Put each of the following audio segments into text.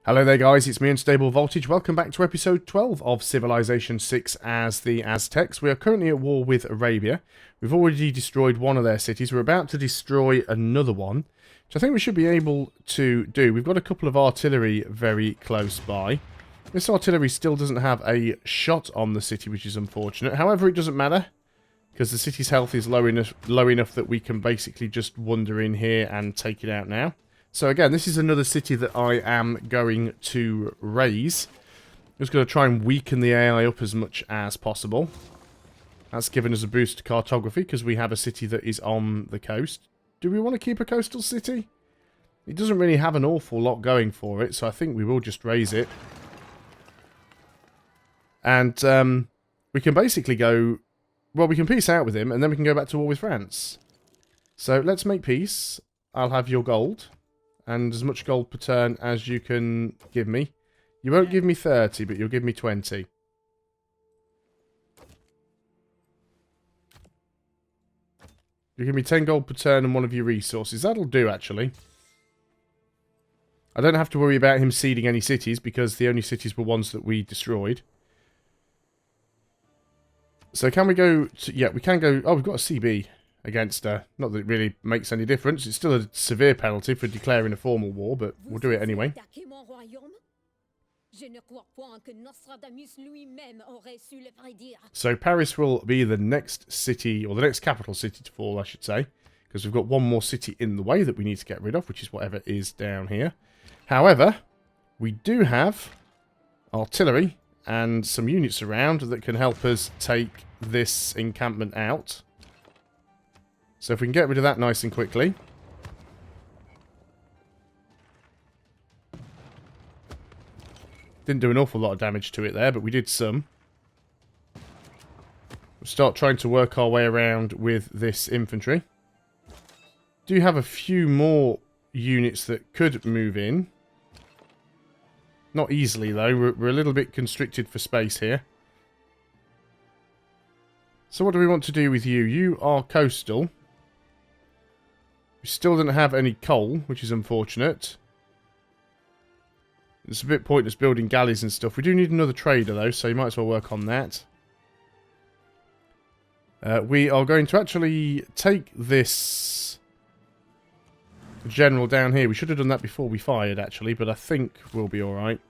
Hello there guys, it's me Unstable Voltage. Welcome back to episode 12 of Civilization 6 as the Aztecs. We are currently at war with Arabia. We've already destroyed one of their cities. We're about to destroy another one, which I think we should be able to do. We've got a couple of artillery very close by. This artillery still doesn't have a shot on the city, which is unfortunate. However, it doesn't matter, because the city's health is low enough that we can basically just wander in here and take it out now. So again, this is another city that I am going to raise. I'm just going to try and weaken the AI up as much as possible. That's given us a boost to cartography because we have a city that is on the coast. Do we want to keep a coastal city? It doesn't really have an awful lot going for it, so I think we will just raise it. And we can basically go... Well, we can peace out with him, and then we can go back to war with France. So let's make peace. I'll have your gold. And as much gold per turn as you can give me. You won't give me 30, but you'll give me 20. You give me 10 gold per turn and one of your resources. That'll do, actually. I don't have to worry about him ceding any cities, because the only cities were ones that we destroyed. So can we go to... Yeah, we can go... Oh, we've got a CB against her. Not that it really makes any difference. It's still a severe penalty for declaring a formal war, but we'll do it anyway. So Paris will be the next city, or the next capital city to fall, I should say. Because we've got one more city in the way that we need to get rid of, which is whatever is down here. However, we do have artillery and some units around that can help us take this encampment out. So if we can get rid of that nice and quickly. Didn't do an awful lot of damage to it there, but we did some. We'll start trying to work our way around with this infantry. Do have a few more units that could move in. Not easily though, we're a little bit constricted for space here. So what do we want to do with you? You are coastal. We still don't have any coal, which is unfortunate. It's a bit pointless building galleys and stuff. We do need another trader, though, so you might as well work on that. We are going to actually take this general down here. We should have done that before we fired, actually, but I think we'll be alright.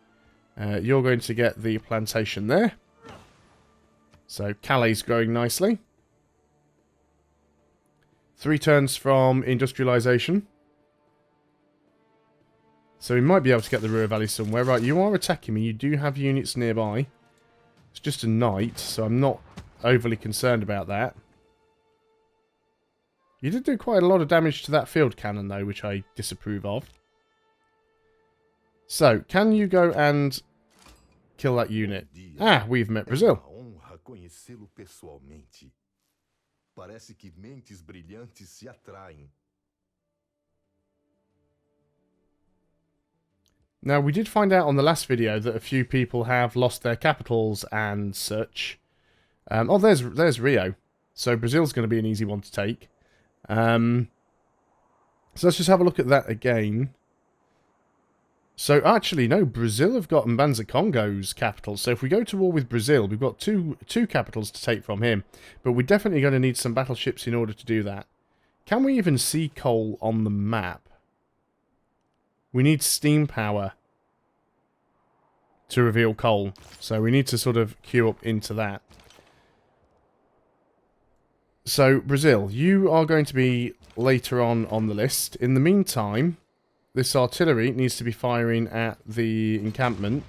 You're going to get the plantation there. So, Calais growing nicely. 3 turns from industrialization. So we might be able to get the Ruhr Valley somewhere. Right, you are attacking me. You do have units nearby. It's just a knight, so I'm not overly concerned about that. You did do quite a lot of damage to that field cannon, though, which I disapprove of. So, can you go and kill that unit? Ah, we've met Brazil. Parece que mentes brilhantes se atraem. Now, we did find out on the last video that a few people have lost their capitals and such. Oh, there's Rio. So Brazil's going to be an easy one to take. So let's just have a look at that again. So actually, no, Brazil have got Mbanza Congo's capital. So if we go to war with Brazil, we've got two capitals to take from him. But we're definitely going to need some battleships in order to do that. Can we even see coal on the map? We need steam power to reveal coal. So we need to sort of queue up into that. So Brazil, you are going to be later on the list. In the meantime... This artillery needs to be firing at the encampment.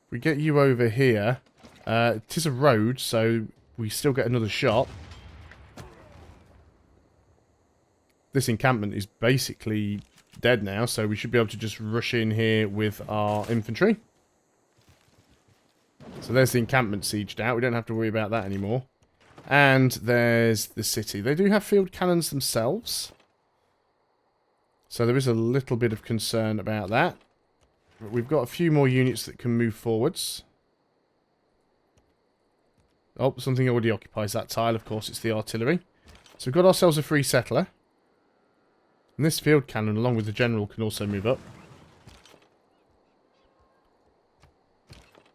We get you over here. It is a road, so we still get another shot. This encampment is basically dead now, so we should be able to just rush in here with our infantry. So there's the encampment sieged out. We don't have to worry about that anymore. And there's the city. They do have field cannons themselves. So there is a little bit of concern about that. But we've got a few more units that can move forwards. Oh, something already occupies that tile. Of course, it's the artillery. So we've got ourselves a free settler. And this field cannon, along with the general, can also move up.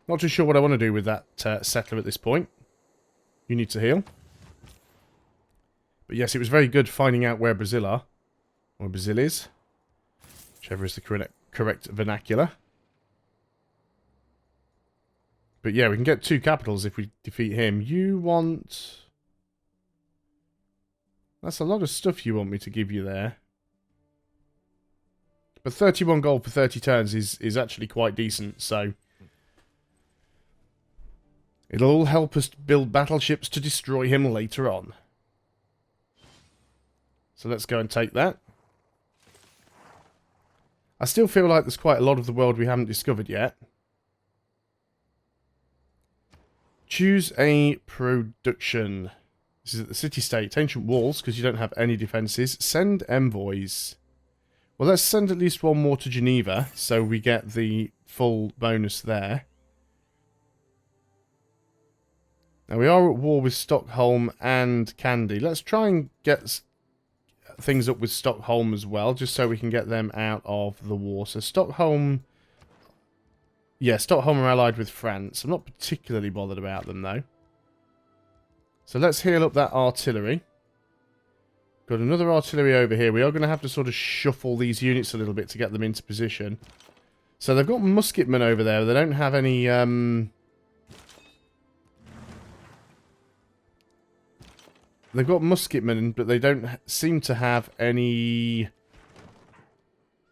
Not too sure what I want to do with that settler at this point. You need to heal. But yes, it was very good finding out where Brazil are. Or Brazil is. Whichever is the correct vernacular. But yeah, we can get 2 capitals if we defeat him. You want... That's a lot of stuff you want me to give you there. But 31 gold for 30 turns is actually quite decent, so... It'll all help us build battleships to destroy him later on. So let's go and take that. I still feel like there's quite a lot of the world we haven't discovered yet. Choose a production. This is at the city-state. Ancient walls, because you don't have any defences. Send envoys. Well, let's send at least one more to Geneva, so we get the full bonus there. Now, we are at war with Stockholm and Kandy. Let's try and get things up with Stockholm as well, just so we can get them out of the war. So Stockholm... Yeah, Stockholm are allied with France. I'm not particularly bothered about them, though. So let's heal up that artillery. Got another artillery over here. We are going to have to sort of shuffle these units a little bit to get them into position. So they've got musketmen over there. They don't have any... They've got musketmen, but they don't seem to have any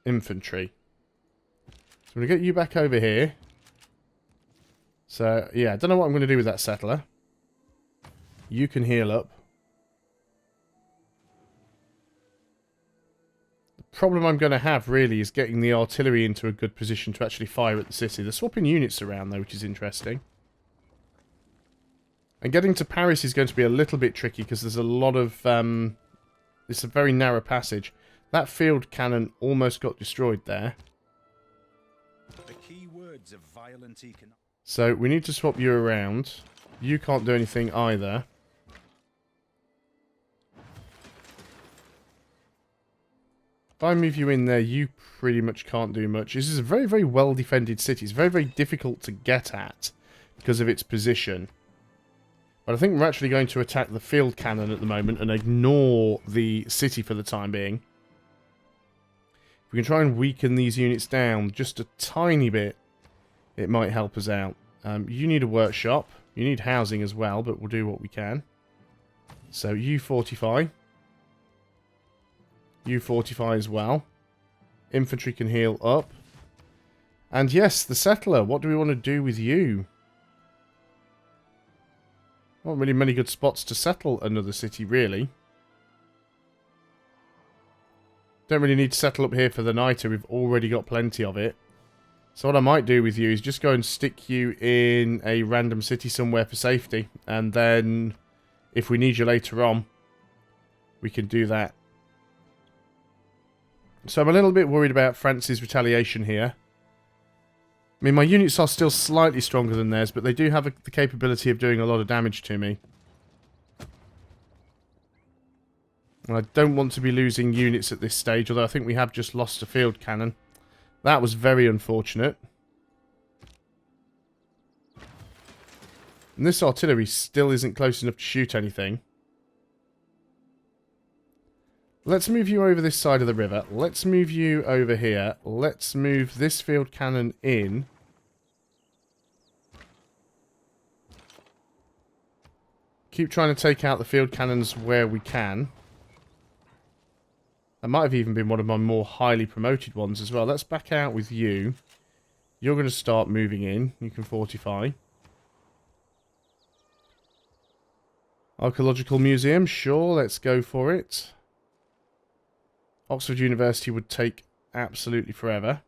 infantry. So I'm going to get you back over here. So, yeah, I don't know what I'm going to do with that settler. You can heal up. The problem I'm going to have, really, is getting the artillery into a good position to actually fire at the city. They're swapping units around, though, which is interesting. And getting to Paris is going to be a little bit tricky because there's a lot of... it's a very narrow passage. That field cannon almost got destroyed there. The key words of violent economic... So we need to swap you around. You can't do anything either. If I move you in there, you pretty much can't do much. This is a very, very well-defended city. It's very, very difficult to get at because of its position. But I think we're actually going to attack the field cannon at the moment and ignore the city for the time being. If we can try and weaken these units down just a tiny bit, it might help us out. You need a workshop. You need housing as well, but we'll do what we can. So you fortify. You fortify as well. Infantry can heal up. And yes, the settler. What do we want to do with you? Not really many good spots to settle another city, really. Don't really need to settle up here for the night. We've already got plenty of it. So what I might do with you is just go and stick you in a random city somewhere for safety. And then, if we need you later on, we can do that. So I'm a little bit worried about France's retaliation here. I mean, my units are still slightly stronger than theirs, but they do have the capability of doing a lot of damage to me. And I don't want to be losing units at this stage, although I think we have just lost a field cannon. That was very unfortunate. And this artillery still isn't close enough to shoot anything. Let's move you over this side of the river. Let's move you over here. Let's move this field cannon in. Keep trying to take out the field cannons where we can. That might have even been one of my more highly promoted ones as well. Let's back out with you. You're going to start moving in. You can fortify. Archaeological Museum, sure, let's go for it. Oxford University would take absolutely forever.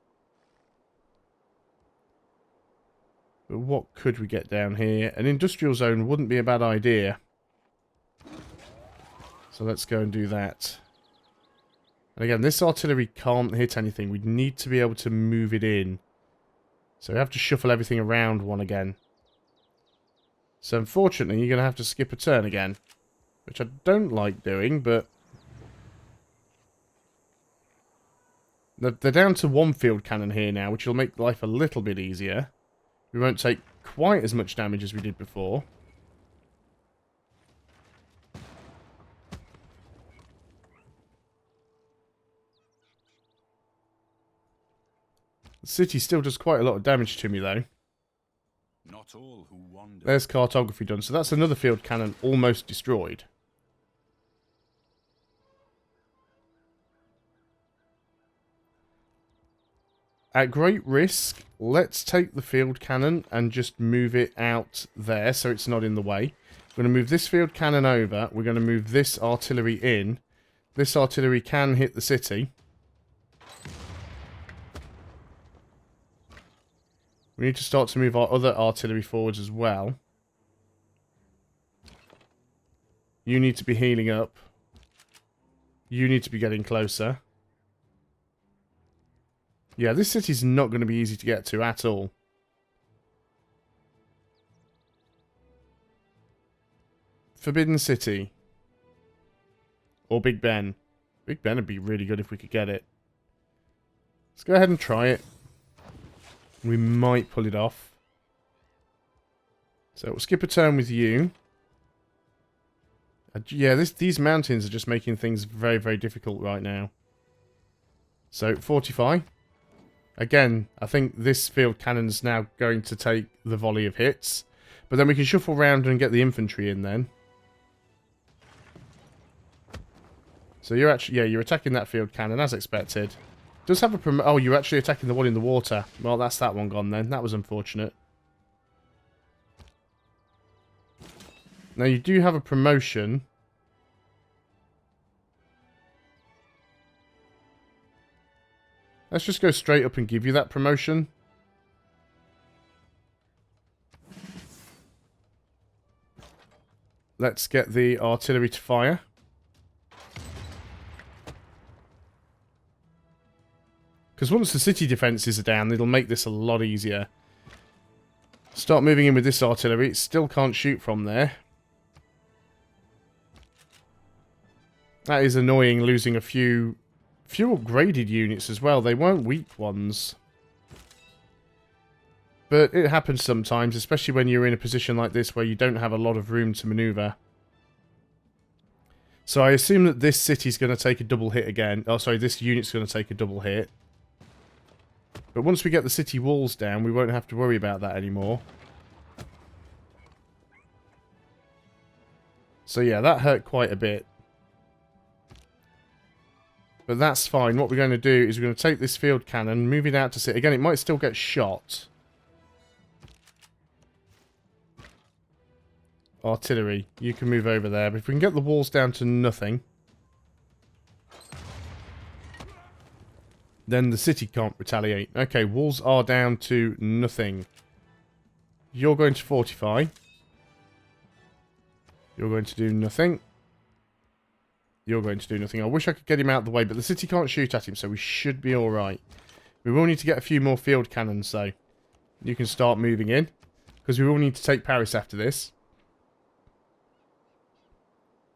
But what could we get down here? An industrial zone wouldn't be a bad idea. So let's go and do that. And again, this artillery can't hit anything. We need to be able to move it in. So we have to shuffle everything around one again. So unfortunately, you're going to have to skip a turn again. Which I don't like doing, but... They're down to one field cannon here now, which will make life a little bit easier. We won't take quite as much damage as we did before. The city still does quite a lot of damage to me, though. Not all who wander. There's cartography done, so that's another field cannon almost destroyed. At great risk, let's take the field cannon and just move it out there so it's not in the way. We're going to move this field cannon over. We're going to move this artillery in. This artillery can hit the city. We need to start to move our other artillery forwards as well. You need to be healing up. You need to be getting closer. Yeah, this city's not going to be easy to get to at all. Forbidden City. Or Big Ben. Big Ben would be really good if we could get it. Let's go ahead and try it. We might pull it off. So we'll skip a turn with you. Yeah, these mountains are just making things very, very difficult right now. So, fortify. Again, I think this field cannon's now going to take the volley of hits. But then we can shuffle around and get the infantry in then. So you're actually, yeah, you're attacking that field cannon as expected. Does have a oh, you're actually attacking the one in the water. Well, that's that one gone then. That was unfortunate. Now you do have a promotion. Let's just go straight up and give you that promotion. Let's get the artillery to fire. Because once the city defences are down, it'll make this a lot easier. Start moving in with this artillery. It still can't shoot from there. That is annoying, losing a few upgraded units as well. They weren't weak ones. But it happens sometimes, especially when you're in a position like this where you don't have a lot of room to maneuver. So I assume that this city's going to take a double hit again. Oh, sorry, this unit's going to take a double hit. But once we get the city walls down, we won't have to worry about that anymore. So yeah, that hurt quite a bit. But that's fine. What we're going to do is we're going to take this field cannon, move it out to sit. Again, it might still get shot. Artillery, you can move over there. But if we can get the walls down to nothing, then the city can't retaliate. Okay, walls are down to nothing. You're going to fortify. You're going to do nothing. You're going to do nothing. I wish I could get him out of the way, but the city can't shoot at him, so we should be alright. We will need to get a few more field cannons, so you can start moving in, because we will need to take Paris after this.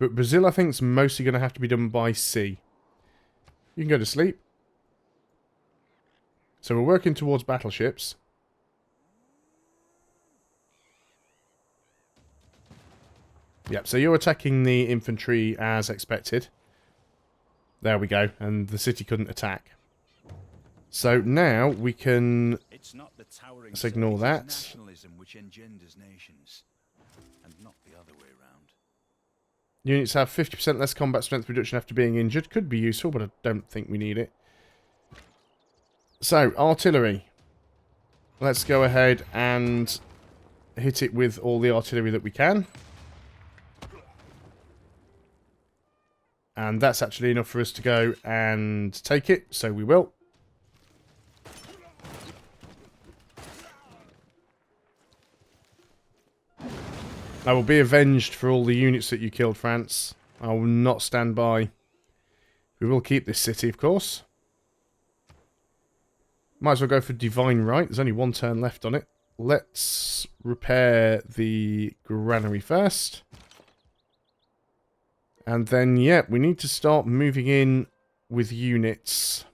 But Brazil, I think, is mostly going to have to be done by sea. You can go to sleep. So we're working towards battleships. Yep, so you're attacking the infantry as expected. There we go, and the city couldn't attack. So now we can... Let's ignore that. Nationalism which engenders nations, and not the other way around. Units have 50% less combat strength reduction after being injured. Could be useful, but I don't think we need it. So, artillery. Let's go ahead and hit it with all the artillery that we can. And that's actually enough for us to go and take it, so we will. I will be avenged for all the units that you killed, France. I will not stand by. We will keep this city, of course. Might as well go for Divine Right. There's only one turn left on it. Let's repair the granary first. And then, yeah, we need to start moving in with units.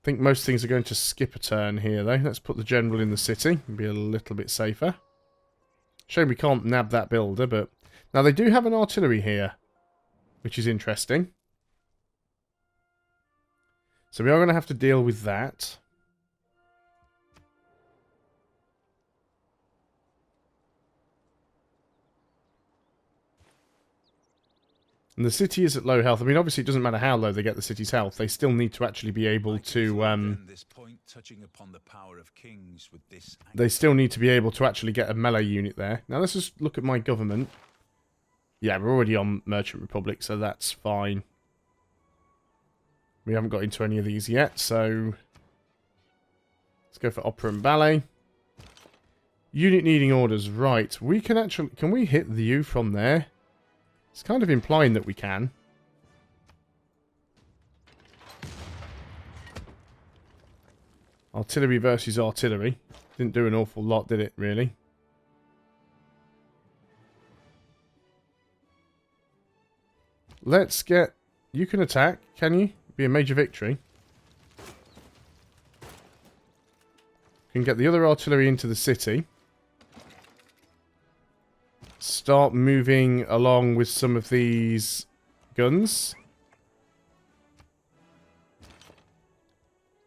think most things are going to skip a turn here, though. Let's put the general in the city and be a little bit safer. Shame we can't nab that builder, but... Now, they do have an artillery here, which is interesting. So we are going to have to deal with that. And the city is at low health. I mean, obviously, it doesn't matter how low they get the city's health. They still need to actually be able to... They still need to be able to actually get a melee unit there. Now, let's just look at my government. Yeah, we're already on Merchant Republic, so that's fine. We haven't got into any of these yet, so... Let's go for Opera and Ballet. Unit needing orders. Right, we can actually... Can we hit the U from there? It's kind of implying that we can. Artillery versus artillery. Didn't do an awful lot, did it, really? Let's get... You can attack, can you? Be a major victory. Can get the other artillery into the city. Start moving along with some of these guns.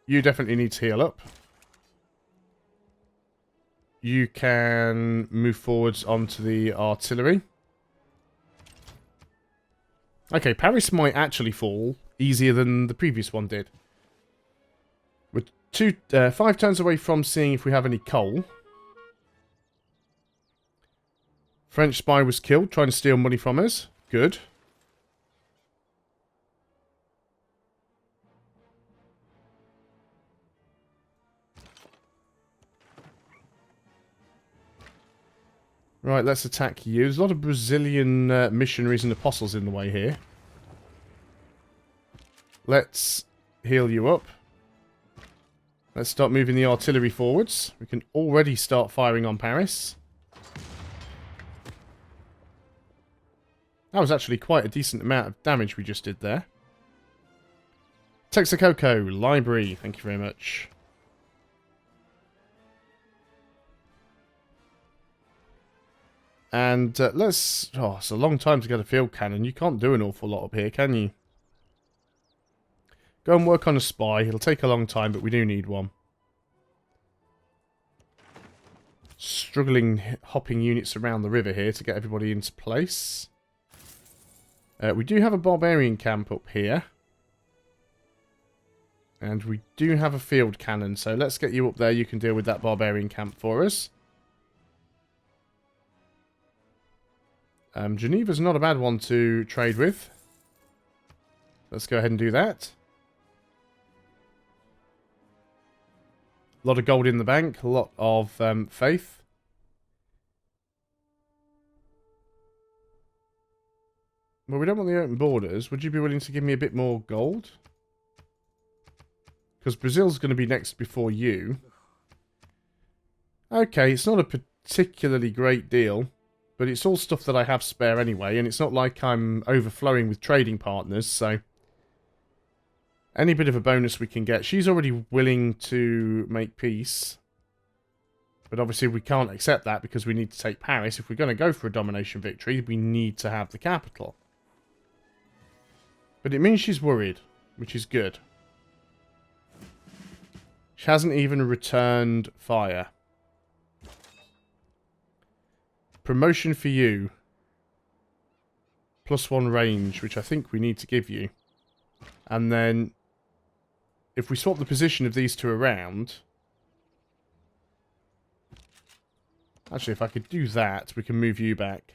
You definitely need to heal up. You can move forwards onto the artillery. Okay, Paris might actually fall easier than the previous one did. We're 5 turns away from seeing if we have any coal. French spy was killed, trying to steal money from us. Good. Right, let's attack you. There's a lot of Brazilian missionaries and apostles in the way here. Let's heal you up. Let's start moving the artillery forwards. We can already start firing on Paris. That was actually quite a decent amount of damage we just did there. Texacoco, library, thank you very much. And let's... Oh, it's a long time to get a field cannon. You can't do an awful lot up here, can you? Go and work on a spy. It'll take a long time, but we do need one. Struggling hopping units around the river here to get everybody into place. We do have a barbarian camp up here. And we do have a field cannon, so let's get you up there. You can deal with that barbarian camp for us. Geneva's not a bad one to trade with. Let's go ahead and do that. A lot of gold in the bank, a lot of faith. Well, we don't want the open borders. Would you be willing to give me a bit more gold? Because Brazil's going to be next before you. Okay, it's not a particularly great deal. But it's all stuff that I have spare anyway. And it's not like I'm overflowing with trading partners. So any bit of a bonus we can get. She's already willing to make peace. But obviously we can't accept that because we need to take Paris. If we're going to go for a domination victory, we need to have the capital. But it means she's worried, which is good. She hasn't even returned fire. Promotion for you. +1 range, which I think we need to give you. And then, if we swap the position of these two around... Actually, if I could do that, we can move you back.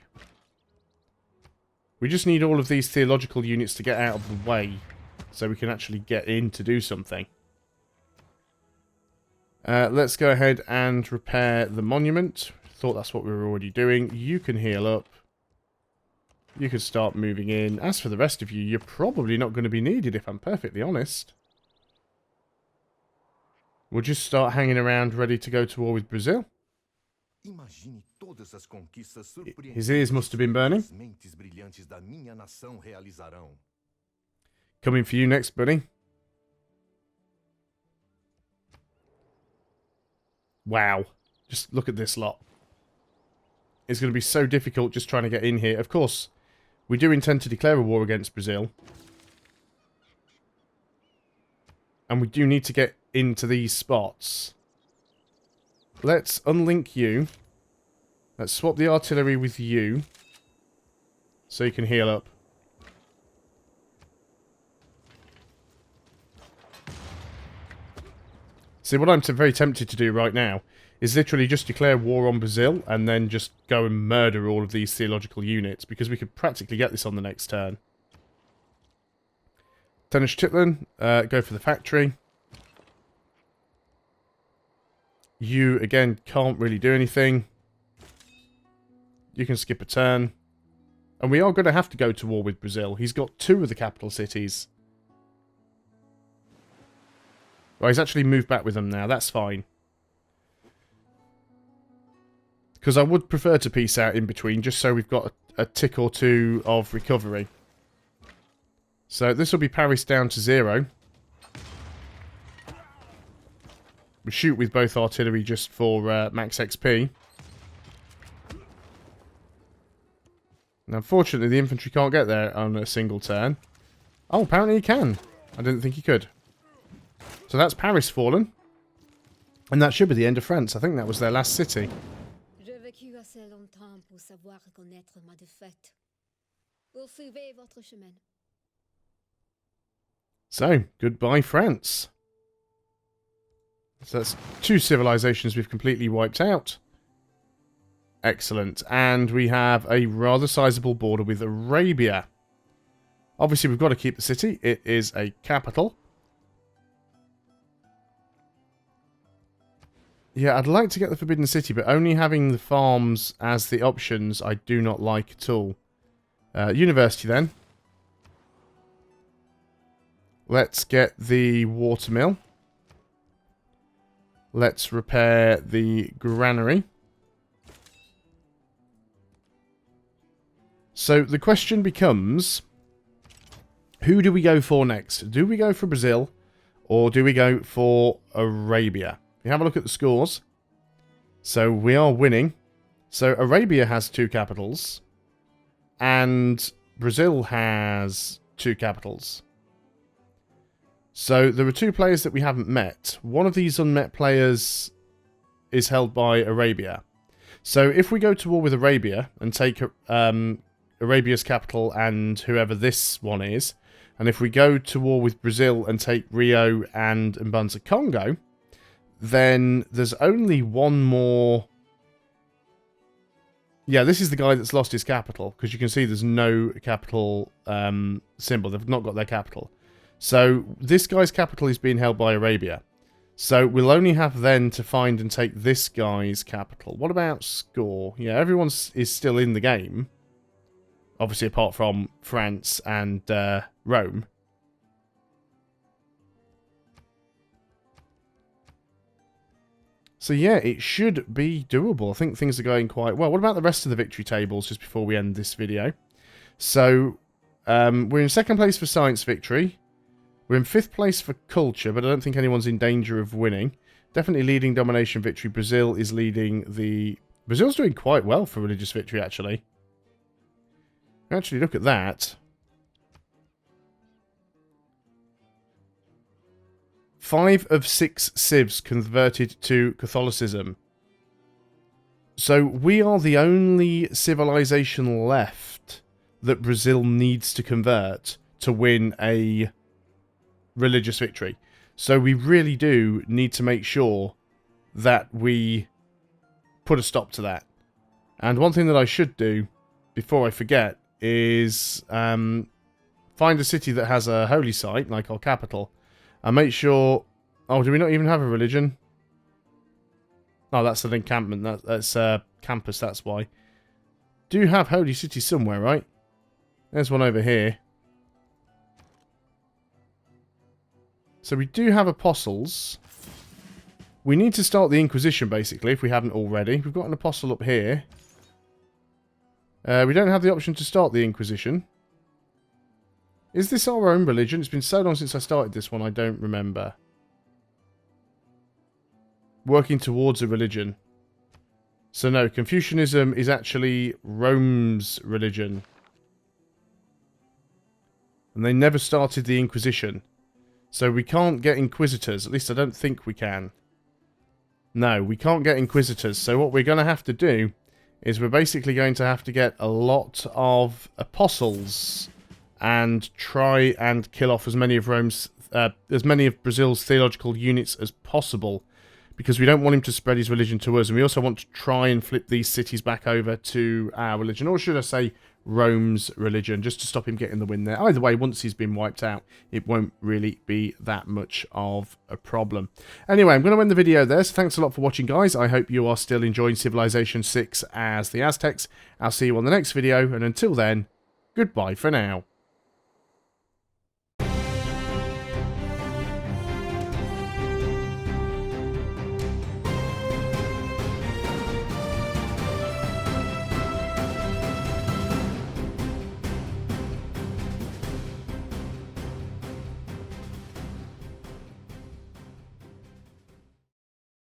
We just need all of these theological units to get out of the way, so we can actually get in to do something. Let's go ahead and repair the monument. Thought that's what we were already doing. You can heal up. You can start moving in. As for the rest of you, you're probably not going to be needed, if I'm perfectly honest. We'll just start hanging around, ready to go to war with Brazil. His ears must have been burning. Coming for you next, buddy. Wow. Just look at this lot. It's going to be so difficult just trying to get in here. Of course, we do intend to declare a war against Brazil. And we do need to get into these spots. Let's unlink you. Let's swap the artillery with you. So you can heal up. See, what I'm very tempted to do right now is literally just declare war on Brazil and then just go and murder all of these theological units, because we could practically get this on the next turn. Tenochtitlan, go for the factory. You, again, can't really do anything. You can skip a turn. And we are going to have to go to war with Brazil. He's got 2 of the capital cities. Well, he's actually moved back with them now. That's fine. Because I would prefer to peace out in between, just so we've got a tick or 2 of recovery. So this will be Paris down to 0. We shoot with both artillery just for max XP. Now, unfortunately, the infantry can't get there on a single turn. Oh, apparently he can. I didn't think he could. So that's Paris fallen. And that should be the end of France. I think that was their last city. J'ai vécu assez longtemps pour savoir reconnaître ma défaite. Poursuivez votre chemin. So, goodbye France. So that's 2 civilizations we've completely wiped out. Excellent. And we have a rather sizable border with Arabia. Obviously, we've got to keep the city. It is a capital. Yeah, I'd like to get the Forbidden City, but only having the farms as the options I do not like at all. University, then. Let's get the watermill. Let's repair the granary. So the question becomes, who do we go for next? Do we go for Brazil, or do we go for Arabia? We have a look at the scores. So we are winning. So Arabia has 2 capitals, and Brazil has 2 capitals. So there are 2 players that we haven't met. One of these unmet players is held by Arabia. So if we go to war with Arabia and take Arabia's capital and whoever this one is, and if we go to war with Brazil and take Rio and Mbanza Congo, then there's only one more. Yeah, this is the guy that's lost his capital, because you can see there's no capital symbol. They've not got their capital. So this guy's capital is being held by Arabia. So we'll only have then to find and take this guy's capital. What about score? Yeah, everyone is still in the game. Obviously, apart from France and Rome. So yeah, it should be doable. I think things are going quite well. What about the rest of the victory tables, just before we end this video? So, we're in 2nd place for science victory. We're in 5th place for culture, but I don't think anyone's in danger of winning. Definitely leading domination victory. Brazil is leading the... Brazil's doing quite well for religious victory, actually. Actually, look at that. 5 of 6 civs converted to Catholicism. So we are the only civilization left that Brazil needs to convert to win a religious victory. So we really do need to make sure that we put a stop to that. And one thing that I should do, before I forget, is find a city that has a holy site, like our capital, and make sure... Oh, do we not even have a religion? Oh, that's an encampment. That's a campus, that's why. Do you have holy cities somewhere, right? There's one over here. So we do have apostles. We need to start the Inquisition, basically, if we haven't already. We've got an apostle up here. We don't have the option to start the Inquisition. Is this our own religion? It's been so long since I started this one, I don't remember. working towards a religion. So no, Confucianism is actually Rome's religion. And they never started the Inquisition. So we can't get Inquisitors. At least I don't think we can. No, we can't get Inquisitors. So what we're going to have to do is we're basically going to have to get a lot of apostles and try and kill off as many of Brazil's theological units as possible, because we don't want him to spread his religion to us, and we also want to try and flip these cities back over to our religion, or should I say Rome's religion, just to stop him getting the win there. Either way, once he's been wiped out, it won't really be that much of a problem. Anyway, I'm going to end the video there, so thanks a lot for watching, guys. I hope you are still enjoying Civilization 6 as the Aztecs. I'll see you on the next video, and until then, goodbye for now.